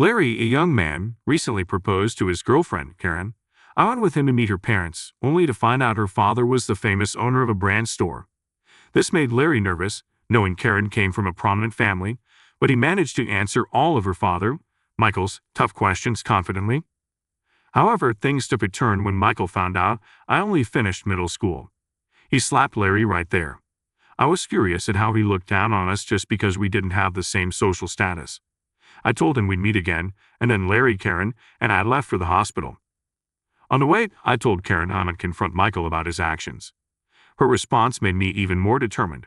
Larry, a young man, recently proposed to his girlfriend, Karen. I went with him to meet her parents, only to find out her father was the famous owner of a brand store. This made Larry nervous, knowing Karen came from a prominent family, but he managed to answer all of her father, Michael's, tough questions confidently. However, things took a turn when Michael found out I only finished middle school. He slapped Larry right there. I was furious at how he looked down on us just because we didn't have the same social status. I told him we'd meet again, and then Larry, Karen, and I left for the hospital. On the way, I told Karen I would confront Michael about his actions. Her response made me even more determined.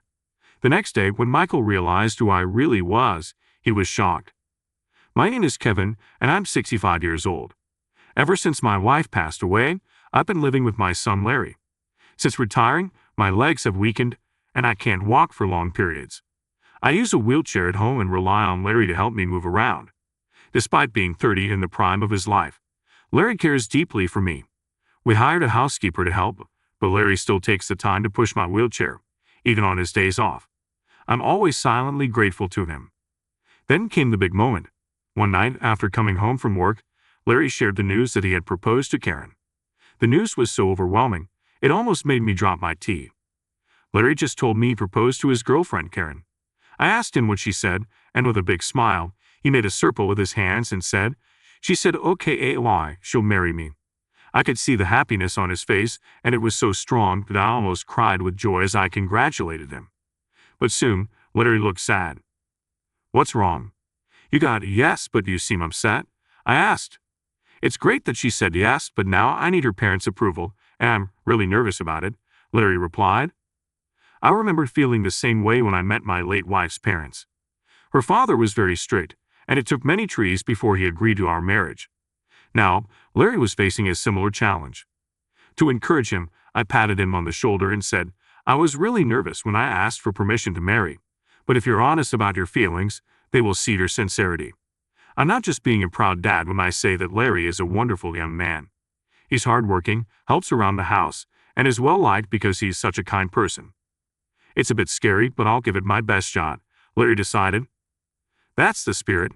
The next day, when Michael realized who I really was, he was shocked. My name is Kevin, and I'm 65 years old. Ever since my wife passed away, I've been living with my son Larry. Since retiring, my legs have weakened, and I can't walk for long periods. I use a wheelchair at home and rely on Larry to help me move around. Despite being 30 in the prime of his life, Larry cares deeply for me. We hired a housekeeper to help, but Larry still takes the time to push my wheelchair, even on his days off. I'm always silently grateful to him. Then came the big moment. One night, after coming home from work, Larry shared the news that he had proposed to Karen. The news was so overwhelming, it almost made me drop my tea. Larry just told me he proposed to his girlfriend, Karen. I asked him what she said, and with a big smile, he made a circle with his hands and said, "She said okay, she'll marry me." I could see the happiness on his face, and it was so strong that I almost cried with joy as I congratulated him. But soon, Larry looked sad. "What's wrong? You got a yes, but you seem upset?" I asked. "It's great that she said yes, but now I need her parents' approval, and I'm really nervous about it," Larry replied. I remembered feeling the same way when I met my late wife's parents. Her father was very strict, and it took many trees before he agreed to our marriage. Now, Larry was facing a similar challenge. To encourage him, I patted him on the shoulder and said, "I was really nervous when I asked for permission to marry, but if you're honest about your feelings, they will see your sincerity. I'm not just being a proud dad when I say that Larry is a wonderful young man. He's hardworking, helps around the house, and is well-liked because he's such a kind person. It's a bit scary, but I'll give it my best shot," Larry decided. "That's the spirit.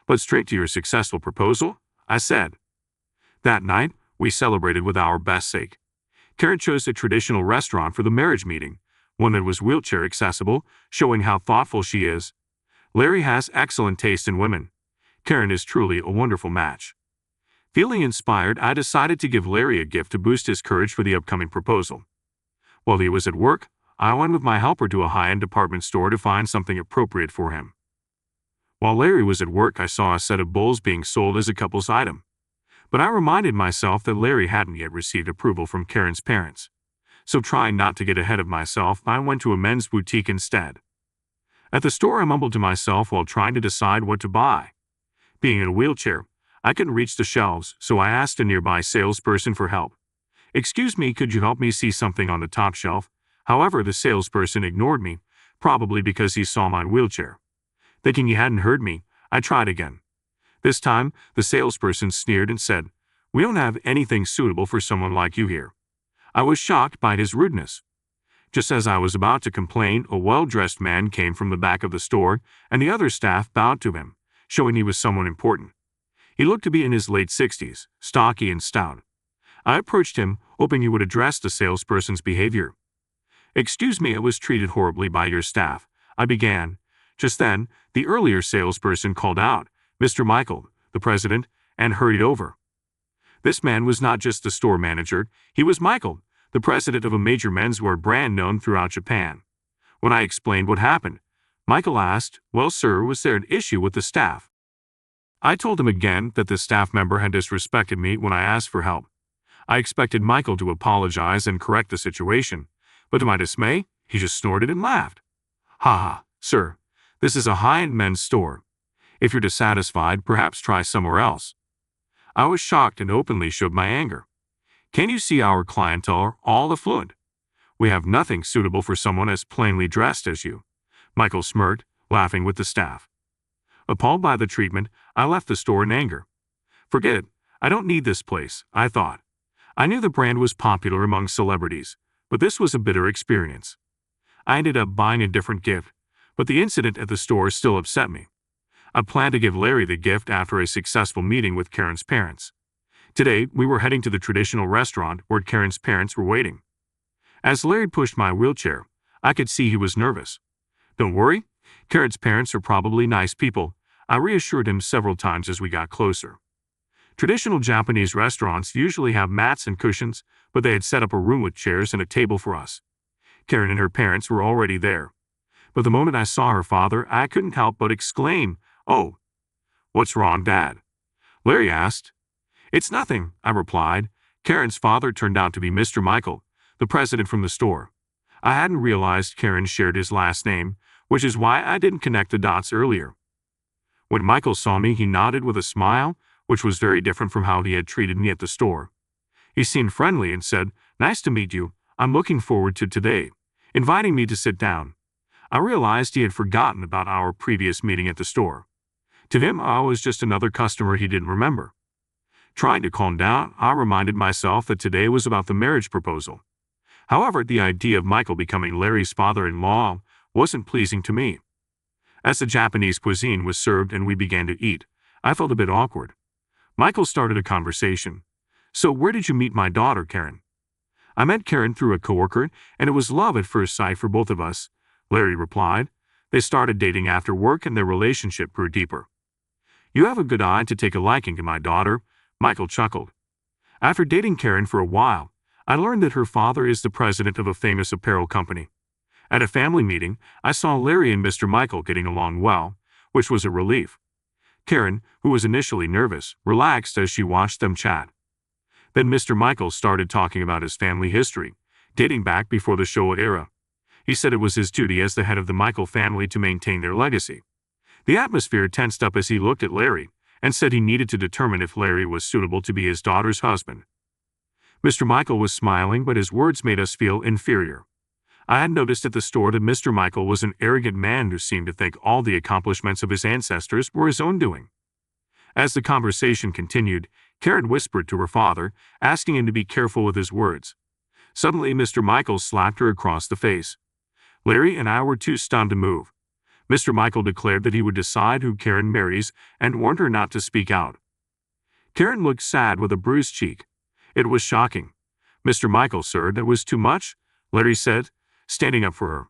But straight to your successful proposal," I said. That night, we celebrated with our best sake. Karen chose a traditional restaurant for the marriage meeting, one that was wheelchair accessible, showing how thoughtful she is. Larry has excellent taste in women. Karen is truly a wonderful match. Feeling inspired, I decided to give Larry a gift to boost his courage for the upcoming proposal. While he was at work, I went with my helper to a high-end department store to find something appropriate for him. While Larry was at work, I saw a set of bowls being sold as a couple's item. But I reminded myself that Larry hadn't yet received approval from Karen's parents. So trying not to get ahead of myself, I went to a men's boutique instead. At the store, I mumbled to myself while trying to decide what to buy. Being in a wheelchair, I couldn't reach the shelves, so I asked a nearby salesperson for help. "Excuse me, could you help me see something on the top shelf?" However, the salesperson ignored me, probably because he saw my wheelchair. Thinking he hadn't heard me, I tried again. This time, the salesperson sneered and said, "We don't have anything suitable for someone like you here." I was shocked by his rudeness. Just as I was about to complain, a well-dressed man came from the back of the store, and the other staff bowed to him, showing he was someone important. He looked to be in his late 60s, stocky and stout. I approached him, hoping he would address the salesperson's behavior. "Excuse me, I was treated horribly by your staff," I began. Just then, the earlier salesperson called out, "Mr. Michael, the president," and hurried over. This man was not just the store manager, he was Michael, the president of a major menswear brand known throughout Japan. When I explained what happened, Michael asked, "Well, sir, was there an issue with the staff?" I told him again that the staff member had disrespected me when I asked for help. I expected Michael to apologize and correct the situation, but to my dismay, he just snorted and laughed. "Ha ha, sir, this is a high-end men's store. If you're dissatisfied, perhaps try somewhere else." I was shocked and openly showed my anger. "Can't you see our clientele are all affluent? We have nothing suitable for someone as plainly dressed as you." Michael smirked, laughing with the staff. Appalled by the treatment, I left the store in anger. Forget it, I don't need this place, I thought. I knew the brand was popular among celebrities, but this was a bitter experience. I ended up buying a different gift, but the incident at the store still upset me. I planned to give Larry the gift after a successful meeting with Karen's parents. Today, we were heading to the traditional restaurant where Karen's parents were waiting. As Larry pushed my wheelchair, I could see he was nervous. "Don't worry, Karen's parents are probably nice people," I reassured him several times as we got closer. Traditional Japanese restaurants usually have mats and cushions, but they had set up a room with chairs and a table for us. Karen and her parents were already there. But the moment I saw her father, I couldn't help but exclaim, "Oh, what's wrong, Dad?" Larry asked. "It's nothing," I replied. Karen's father turned out to be Mr. Michael, the president from the store. I hadn't realized Karen shared his last name, which is why I didn't connect the dots earlier. When Michael saw me, he nodded with a smile, which was very different from how he had treated me at the store. He seemed friendly and said, "Nice to meet you. I'm looking forward to today," inviting me to sit down. I realized he had forgotten about our previous meeting at the store. To him, I was just another customer he didn't remember. Trying to calm down, I reminded myself that today was about the marriage proposal. However, the idea of Michael becoming Larry's father-in-law wasn't pleasing to me. As the Japanese cuisine was served and we began to eat, I felt a bit awkward. Michael started a conversation. "So where did you meet my daughter, Karen?" "I met Karen through a coworker, and it was love at first sight for both of us," Larry replied. "They started dating after work and their relationship grew deeper." "You have a good eye to take a liking to my daughter," Michael chuckled. After dating Karen for a while, I learned that her father is the president of a famous apparel company. At a family meeting, I saw Larry and Mr. Michael getting along well, which was a relief. Karen, who was initially nervous, relaxed as she watched them chat. Then Mr. Michael started talking about his family history, dating back before the Showa era. He said it was his duty as the head of the Michael family to maintain their legacy. The atmosphere tensed up as he looked at Larry and said he needed to determine if Larry was suitable to be his daughter's husband. Mr. Michael was smiling, but his words made us feel inferior. I had noticed at the store that Mr. Michael was an arrogant man who seemed to think all the accomplishments of his ancestors were his own doing. As the conversation continued, Karen whispered to her father, asking him to be careful with his words. Suddenly, Mr. Michael slapped her across the face. Larry and I were too stunned to move. Mr. Michael declared that he would decide who Karen marries and warned her not to speak out. Karen looked sad with a bruised cheek. It was shocking. "Mr. Michael, sir, that was too much," Larry said, standing up for her.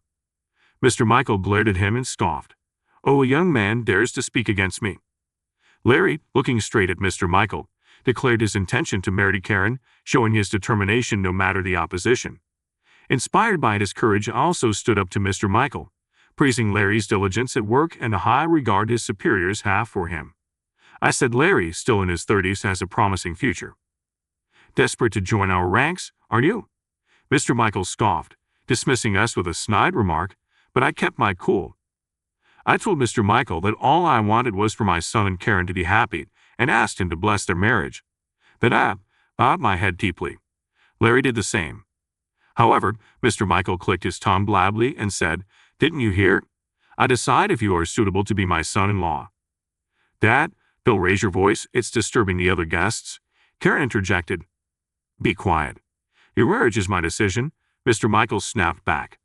Mr. Michael glared at him and scoffed. "Oh, a young man dares to speak against me." Larry, looking straight at Mr. Michael, declared his intention to marry Karen, showing his determination no matter the opposition. Inspired by his courage, I also stood up to Mr. Michael, praising Larry's diligence at work and the high regard his superiors have for him. I said Larry, still in his 30s, has a promising future. "Desperate to join our ranks, aren't you?" Mr. Michael scoffed, dismissing us with a snide remark, but I kept my cool. I told Mr. Michael that all I wanted was for my son and Karen to be happy and asked him to bless their marriage. Then I bowed my head deeply. Larry did the same. However, Mr. Michael clicked his tongue blably and said, "Didn't you hear? I decide if you are suitable to be my son-in-law." "Dad, don't raise your voice, it's disturbing the other guests," Karen interjected. "Be quiet. Your marriage is my decision," Mr. Michael snapped back.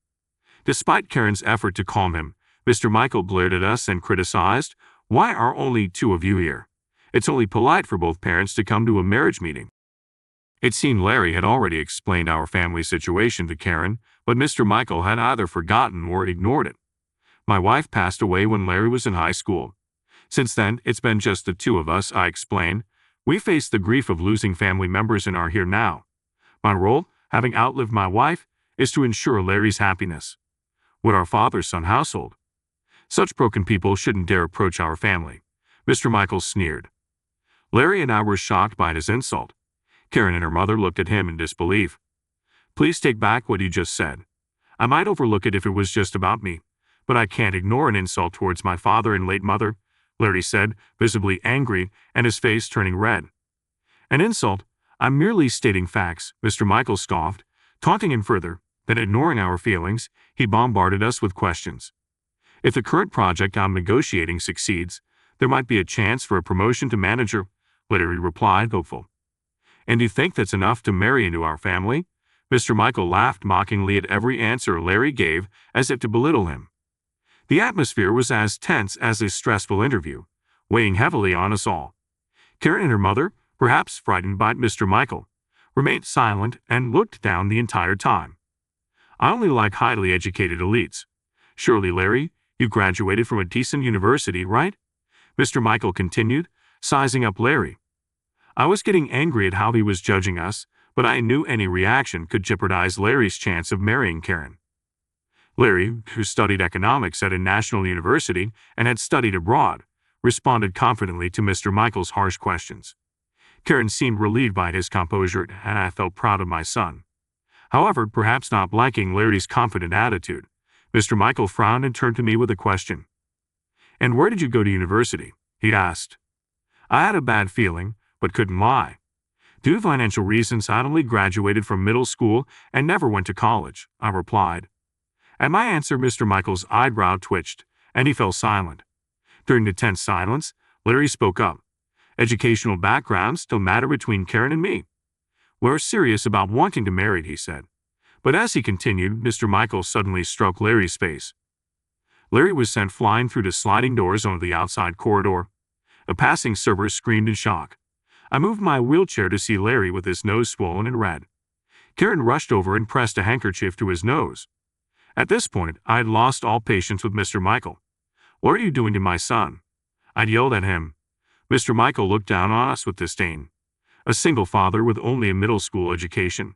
Despite Karen's effort to calm him, Mr. Michael glared at us and criticized, "Why are only two of you here? It's only polite for both parents to come to a marriage meeting." It seemed Larry had already explained our family situation to Karen, but Mr. Michael had either forgotten or ignored it. "My wife passed away when Larry was in high school. Since then, it's been just the two of us," I explained. "We face the grief of losing family members and are here now. My role, having outlived my wife, is to ensure Larry's happiness. With our father-son household, such broken people shouldn't dare approach our family," Mr. Michael sneered. Larry and I were shocked by his insult. Karen and her mother looked at him in disbelief. "Please take back what you just said. I might overlook it if it was just about me, but I can't ignore an insult towards my father and late mother," Larry said, visibly angry and his face turning red. "An insult? I'm merely stating facts," Mr. Michael scoffed, taunting him further. Then, ignoring our feelings, he bombarded us with questions. "If the current project I'm negotiating succeeds, there might be a chance for a promotion to manager," Larry replied, hopeful. "And you think that's enough to marry into our family?" Mr. Michael laughed mockingly at every answer Larry gave, as if to belittle him. The atmosphere was as tense as a stressful interview, weighing heavily on us all. Karen and her mother, perhaps frightened by Mr. Michael, remained silent and looked down the entire time. I only like highly educated elites. Surely, Larry, you graduated from a decent university, right? Mr. Michael continued, sizing up Larry. I was getting angry at how he was judging us, but I knew any reaction could jeopardize Larry's chance of marrying Karen. Larry, who studied economics at a national university and had studied abroad, responded confidently to Mr. Michael's harsh questions. Karen seemed relieved by his composure, and I felt proud of my son. However, perhaps not liking Larry's confident attitude, Mr. Michael frowned and turned to me with a question. "And where did you go to university?" he asked. I had a bad feeling, but couldn't lie. Due to financial reasons, I only graduated from middle school and never went to college, I replied. At my answer, Mr. Michael's eyebrow twitched, and he fell silent. During the tense silence, Larry spoke up. Educational backgrounds still matter between Karen and me. We're serious about wanting to marry, he said. But as he continued, Mr. Michael suddenly struck Larry's face. Larry was sent flying through the sliding doors onto the outside corridor. A passing server screamed in shock. I moved my wheelchair to see Larry with his nose swollen and red. Karen rushed over and pressed a handkerchief to his nose. At this point, I had lost all patience with Mr. Michael. "What are you doing to my son?" I'd yelled at him. Mr. Michael looked down on us with disdain. A single father with only a middle school education.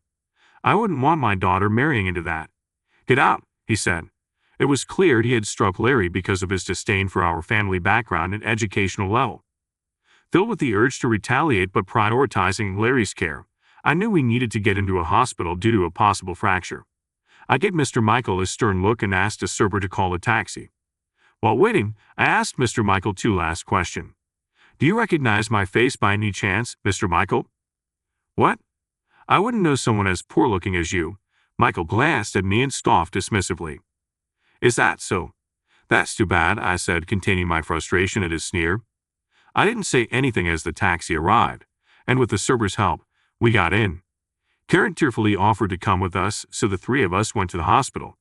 I wouldn't want my daughter marrying into that. "Get out," he said. It was clear he had struck Larry because of his disdain for our family background and educational level. Filled with the urge to retaliate but prioritizing Larry's care, I knew we needed to get into a hospital due to a possible fracture. I gave Mr. Michael a stern look and asked a server to call a taxi. While waiting, I asked Mr. Michael two last questions. "Do you recognize my face by any chance, Mr. Michael?" "What? I wouldn't know someone as poor-looking as you." Michael glanced at me and scoffed dismissively. "Is that so? That's too bad," I said, containing my frustration at his sneer. I didn't say anything as the taxi arrived, and with the server's help, we got in. Karen tearfully offered to come with us, so the three of us went to the hospital.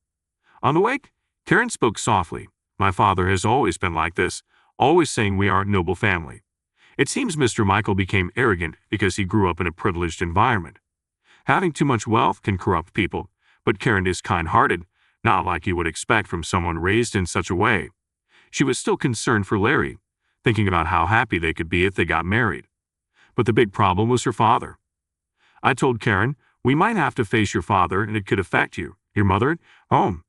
On the way, Karen spoke softly. "My father has always been like this, always saying we are a noble family. It seems Mr. Michael became arrogant because he grew up in a privileged environment. Having too much wealth can corrupt people, but Karen is kind-hearted, not like you would expect from someone raised in such a way." She was still concerned for Larry, thinking about how happy they could be if they got married. But the big problem was her father. I told Karen, "We might have to face your father and it could affect you, your mother, at home."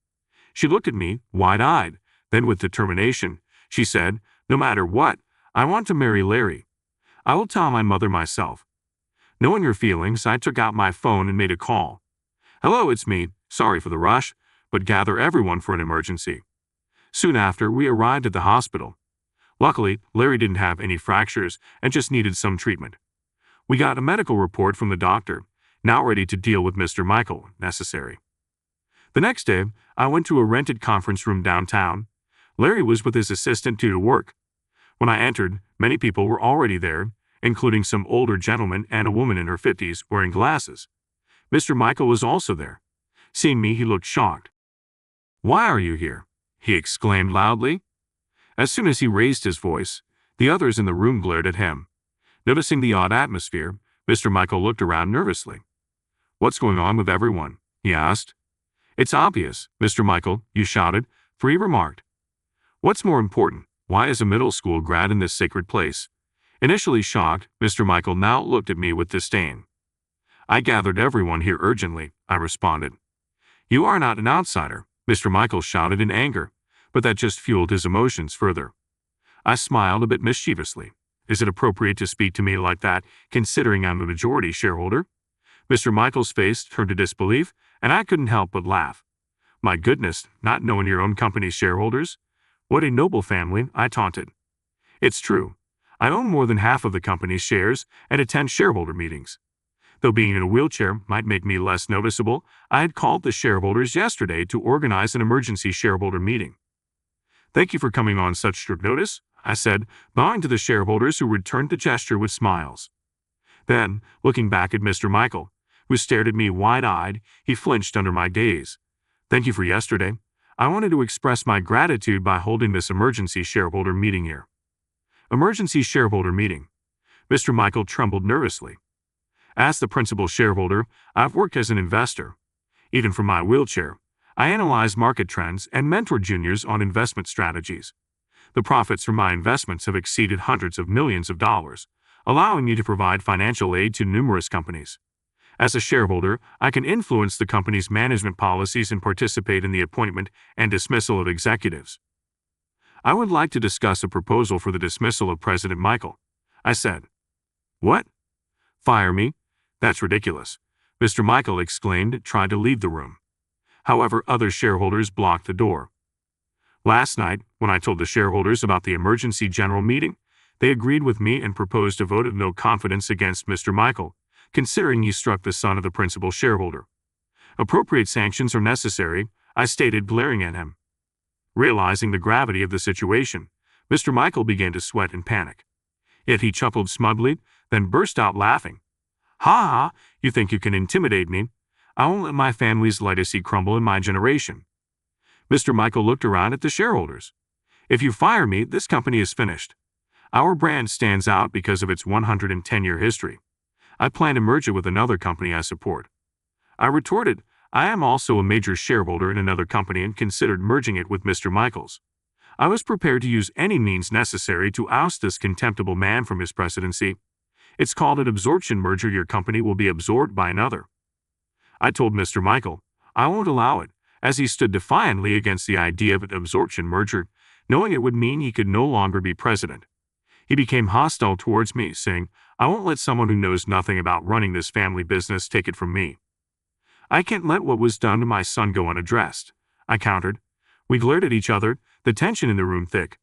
She looked at me, wide-eyed. Then with determination, she said, "No matter what, I want to marry Larry. I will tell my mother myself." Knowing her feelings, I took out my phone and made a call. "Hello, it's me. Sorry for the rush, but gather everyone for an emergency." Soon after, we arrived at the hospital. Luckily, Larry didn't have any fractures and just needed some treatment. We got a medical report from the doctor, now ready to deal with Mr. Michael, necessary. The next day, I went to a rented conference room downtown. Larry was with his assistant due to work. When I entered, many people were already there, including some older gentlemen and a woman in her 50s wearing glasses. Mr. Michael was also there. Seeing me, he looked shocked. "Why are you here?" he exclaimed loudly. As soon as he raised his voice, the others in the room glared at him. Noticing the odd atmosphere, Mr. Michael looked around nervously. "What's going on with everyone?" he asked. "It's obvious, Mr. Michael," you shouted, for he remarked. "What's more important, why is a middle school grad in this sacred place?" Initially shocked, Mr. Michael now looked at me with disdain. "I gathered everyone here urgently," I responded. "You are not an outsider," Mr. Michael shouted in anger, but that just fueled his emotions further. I smiled a bit mischievously. Is it appropriate to speak to me like that, considering I'm a majority shareholder? Mr. Michael's face turned to disbelief, and I couldn't help but laugh. "My goodness, not knowing your own company's shareholders? What a noble family," I taunted. "It's true. I own more than half of the company's shares and attend shareholder meetings. Though being in a wheelchair might make me less noticeable, I had called the shareholders yesterday to organize an emergency shareholder meeting." "Thank you for coming on such short notice," I said, bowing to the shareholders who returned the gesture with smiles. Then, looking back at Mr. Michael, who stared at me wide-eyed, he flinched under my gaze. "Thank you for yesterday. I wanted to express my gratitude by holding this emergency shareholder meeting here. Emergency shareholder meeting. Mr. Michael trembled nervously. As the principal shareholder, I've worked as an investor. Even from my wheelchair, I analyze market trends and mentor juniors on investment strategies. The profits from my investments have exceeded hundreds of millions of dollars, allowing me to provide financial aid to numerous companies. As a shareholder, I can influence the company's management policies and participate in the appointment and dismissal of executives. I would like to discuss a proposal for the dismissal of President Michael, I said. What? Fire me? That's ridiculous, Mr. Michael exclaimed and tried to leave the room. However, other shareholders blocked the door. Last night, when I told the shareholders about the emergency general meeting, they agreed with me and proposed a vote of no confidence against Mr. Michael, considering he struck the son of the principal shareholder. Appropriate sanctions are necessary, I stated, glaring at him. Realizing the gravity of the situation, Mr. Michael began to sweat in panic. Yet he chuckled smugly, then burst out laughing. Ha ha, you think you can intimidate me? I won't let my family's legacy crumble in my generation. Mr. Michael looked around at the shareholders. If you fire me, this company is finished. Our brand stands out because of its 110-year history. I plan to merge it with another company I support. I retorted, I am also a major shareholder in another company and considered merging it with Mr. Michael's. I was prepared to use any means necessary to oust this contemptible man from his presidency. It's called an absorption merger. Your company will be absorbed by another. I told Mr. Michael, I won't allow it, as he stood defiantly against the idea of an absorption merger, knowing it would mean he could no longer be president. He became hostile towards me, saying, I won't let someone who knows nothing about running this family business take it from me. I can't let what was done to my son go unaddressed, I countered. We glared at each other, the tension in the room thick.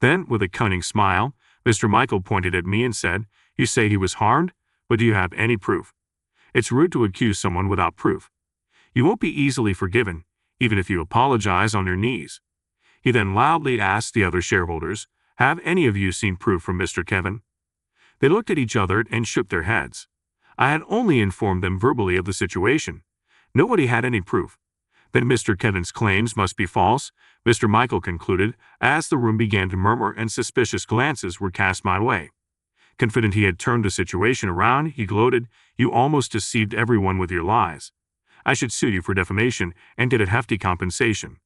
Then, with a cunning smile, Mr. Michael pointed at me and said, You say he was harmed, but do you have any proof? It's rude to accuse someone without proof. You won't be easily forgiven, even if you apologize on your knees. He then loudly asked the other shareholders, Have any of you seen proof from Mr. Kevin? They looked at each other and shook their heads. I had only informed them verbally of the situation. Nobody had any proof. Then Mr. Kevin's claims must be false, Mr. Michael concluded, as the room began to murmur and suspicious glances were cast my way. Confident he had turned the situation around, he gloated, You almost deceived everyone with your lies. I should sue you for defamation and get a hefty compensation.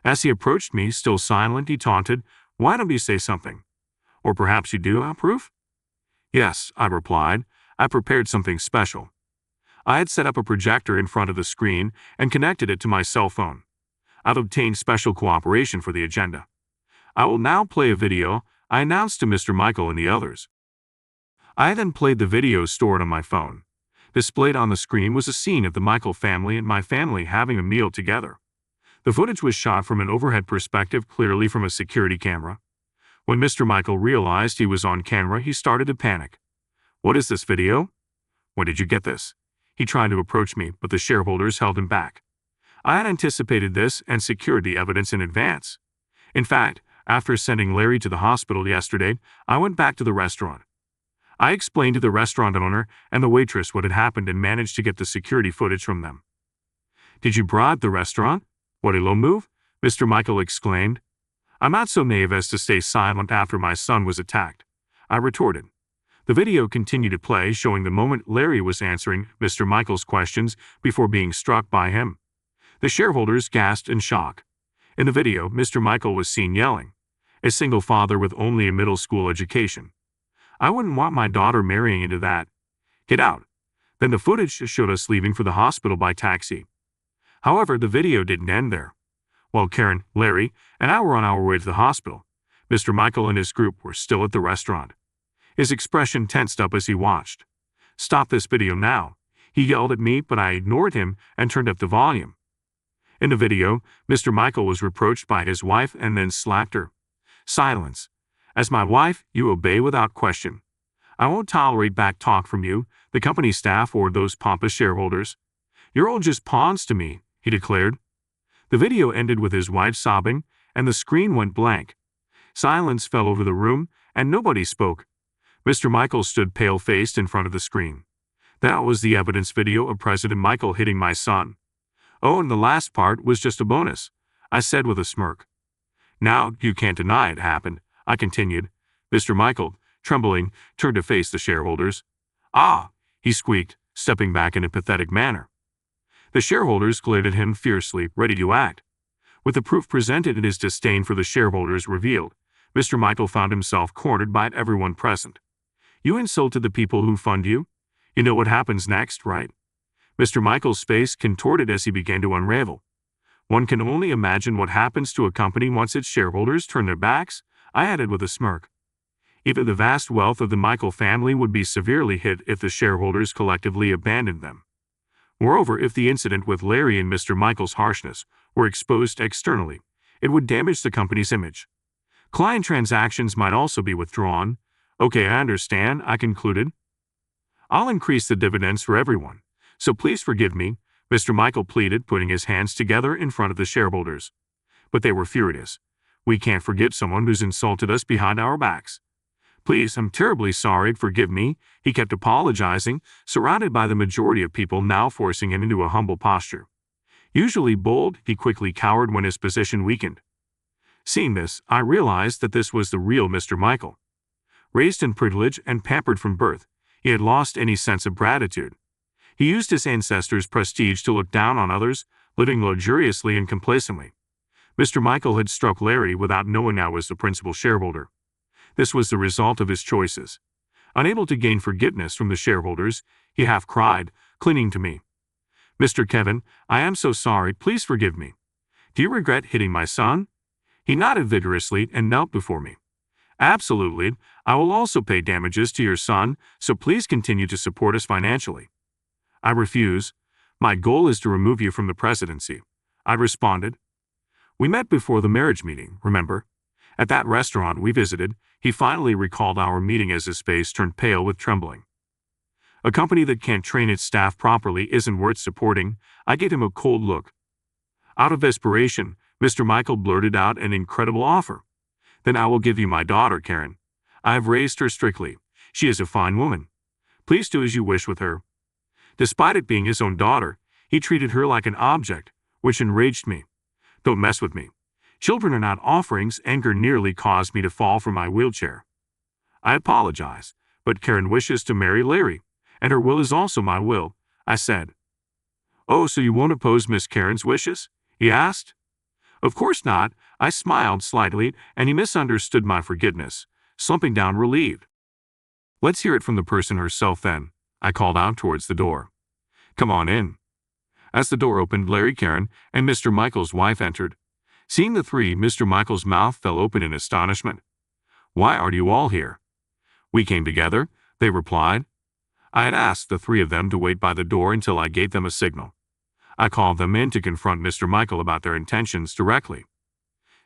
As he approached me, still silent, he taunted, Why don't you say something? Or perhaps you do have proof? Yes, I replied. I prepared something special. I had set up a projector in front of the screen and connected it to my cell phone. I've obtained special cooperation for the agenda. I will now play a video, I announced to Mr. Michael and the others. I then played the video stored on my phone. Displayed on the screen was a scene of the Michael family and my family having a meal together. The footage was shot from an overhead perspective, clearly from a security camera. When Mr. Michael realized he was on camera, he started to panic. What is this video? When did you get this? He tried to approach me, but the shareholders held him back. I had anticipated this and secured the evidence in advance. In fact, after sending Larry to the hospital yesterday, I went back to the restaurant. I explained to the restaurant owner and the waitress what had happened and managed to get the security footage from them. Did you bribe the restaurant? What a low move, Mr. Michael exclaimed. I'm not so naive as to stay silent after my son was attacked, I retorted. The video continued to play, showing the moment Larry was answering Mr. Michael's questions before being struck by him. The shareholders gasped in shock. In the video, Mr. Michael was seen yelling, a single father with only a middle school education. I wouldn't want my daughter marrying into that. Get out. Then the footage showed us leaving for the hospital by taxi. However, the video didn't end there. While Karen, Larry, and I were on our way to the hospital, Mr. Michael and his group were still at the restaurant. His expression tensed up as he watched. Stop this video now, he yelled at me, but I ignored him and turned up the volume. In the video, Mr. Michael was reproached by his wife and then slapped her. Silence. As my wife, you obey without question. I won't tolerate back talk from you, the company staff, or those pompous shareholders. You're all just pawns to me, he declared. The video ended with his wife sobbing, and the screen went blank. Silence fell over the room, and nobody spoke. Mr. Michael stood pale-faced in front of the screen. That was the evidence video of President Michael hitting my son. Oh, and the last part was just a bonus. I said with a smirk. Now, you can't deny it happened, I continued. Mr. Michael, trembling, turned to face the shareholders. Ah, he squeaked, stepping back in a pathetic manner. The shareholders glared at him fiercely, ready to act. With the proof presented and his disdain for the shareholders revealed, Mr. Michael found himself cornered by everyone present. You insulted the people who fund you? You know what happens next, right? Mr. Michael's face contorted as he began to unravel. One can only imagine what happens to a company once its shareholders turn their backs, I added with a smirk. Even the vast wealth of the Michael family would be severely hit if the shareholders collectively abandoned them. Moreover, if the incident with Larry and Mr. Michael's harshness were exposed externally, it would damage the company's image. Client transactions might also be withdrawn. Okay, I understand, I concluded. I'll increase the dividends for everyone, so please forgive me, Mr. Michael pleaded, putting his hands together in front of the shareholders. But they were furious. We can't forgive someone who's insulted us behind our backs. Please, I'm terribly sorry, forgive me, he kept apologizing, surrounded by the majority of people now forcing him into a humble posture. Usually bold, he quickly cowered when his position weakened. Seeing this, I realized that this was the real Mr. Michael. Raised in privilege and pampered from birth, he had lost any sense of gratitude. He used his ancestors' prestige to look down on others, living luxuriously and complacently. Mr. Michael had struck Larry without knowing I was the principal shareholder. This was the result of his choices. Unable to gain forgiveness from the shareholders, he half cried, clinging to me. Mr. Kevin, I am so sorry, please forgive me. Do you regret hitting my son? He nodded vigorously and knelt before me. Absolutely, I will also pay damages to your son, so please continue to support us financially. I refuse. My goal is to remove you from the presidency, I responded. We met before the marriage meeting, remember? At that restaurant we visited, he finally recalled our meeting as his face turned pale with trembling. A company that can't train its staff properly isn't worth supporting, I gave him a cold look. Out of desperation, Mr. Michael blurted out an incredible offer. Then I will give you my daughter, Karen. I have raised her strictly. She is a fine woman. Please do as you wish with her. Despite it being his own daughter, he treated her like an object, which enraged me. Don't mess with me. Children are not offerings. Anger nearly caused me to fall from my wheelchair. I apologize, but Karen wishes to marry Larry, and her will is also my will, I said. Oh, so you won't oppose Miss Karen's wishes? He asked. Of course not, I smiled slightly, and he misunderstood my forgiveness, slumping down relieved. Let's hear it from the person herself then, I called out towards the door. Come on in. As the door opened, Larry, Karen, and Mr. Michael's wife entered. Seeing the three, Mr. Michael's mouth fell open in astonishment. Why are you all here? We came together, they replied. I had asked the three of them to wait by the door until I gave them a signal. I called them in to confront Mr. Michael about their intentions directly.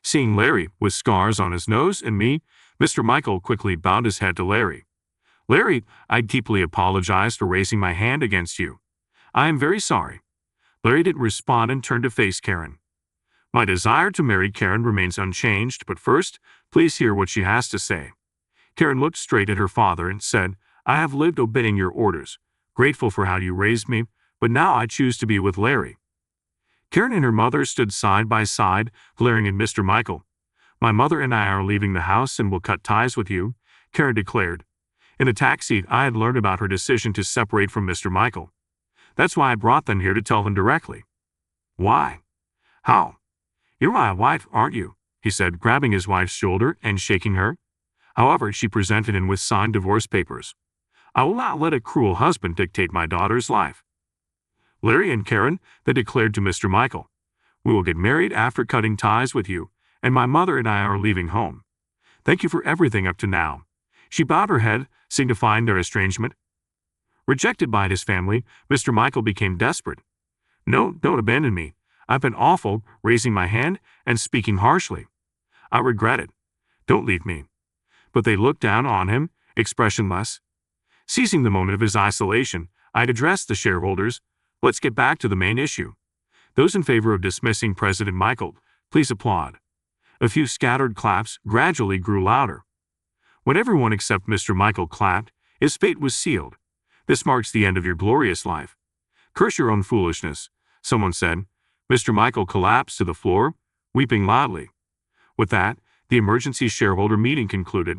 Seeing Larry with scars on his nose and me, Mr. Michael quickly bowed his head to Larry. Larry, I deeply apologize for raising my hand against you. I am very sorry. Larry didn't respond and turned to face Karen. My desire to marry Karen remains unchanged, but first, please hear what she has to say. Karen looked straight at her father and said, I have lived obeying your orders, grateful for how you raised me, but now I choose to be with Larry. Karen and her mother stood side by side, glaring at Mr. Michael. My mother and I are leaving the house and will cut ties with you, Karen declared. In the taxi, I had learned about her decision to separate from Mr. Michael. That's why I brought them here to tell them directly. Why? How? You're my wife, aren't you? He said, grabbing his wife's shoulder and shaking her. However, she presented him with signed divorce papers. I will not let a cruel husband dictate my daughter's life. Larry and Karen, they declared to Mr. Michael, we will get married after cutting ties with you, and my mother and I are leaving home. Thank you for everything up to now. She bowed her head, signifying their estrangement. Rejected by his family, Mr. Michael became desperate. No, don't abandon me. I've been awful, raising my hand and speaking harshly. I regret it. Don't leave me. But they looked down on him, expressionless. Seizing the moment of his isolation, I'd addressed the shareholders. Let's get back to the main issue. Those in favor of dismissing President Michael, please applaud. A few scattered claps gradually grew louder. When everyone except Mr. Michael clapped, his fate was sealed. This marks the end of your glorious life. Curse your own foolishness, someone said. Mr. Michael collapsed to the floor, weeping loudly. With that, the emergency shareholder meeting concluded.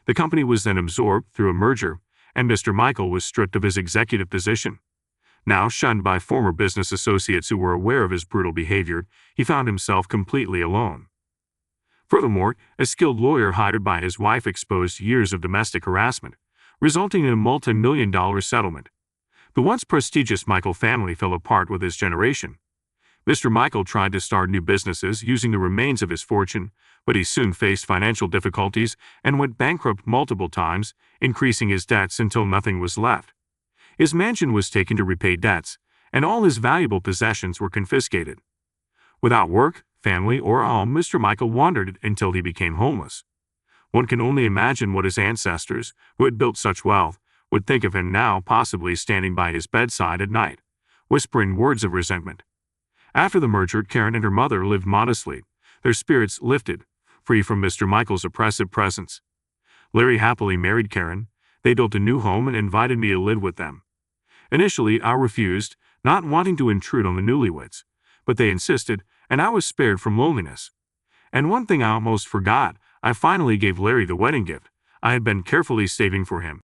The company was then absorbed through a merger, and Mr. Michael was stripped of his executive position. Now shunned by former business associates who were aware of his brutal behavior, he found himself completely alone. Furthermore, a skilled lawyer hired by his wife exposed years of domestic harassment, resulting in a multi-million-dollar settlement. The once prestigious Michael family fell apart with his generation. Mr. Michael tried to start new businesses using the remains of his fortune, but he soon faced financial difficulties and went bankrupt multiple times, increasing his debts until nothing was left. His mansion was taken to repay debts, and all his valuable possessions were confiscated. Without work, family, or home, Mr. Michael wandered until he became homeless. One can only imagine what his ancestors, who had built such wealth, would think of him now, possibly standing by his bedside at night, whispering words of resentment. After the merger, Karen and her mother lived modestly, their spirits lifted, free from Mr. Michael's oppressive presence. Larry happily married Karen. They built a new home and invited me to live with them. Initially, I refused, not wanting to intrude on the newlyweds, but they insisted, and I was spared from loneliness. And one thing I almost forgot, I finally gave Larry the wedding gift I had been carefully saving for him.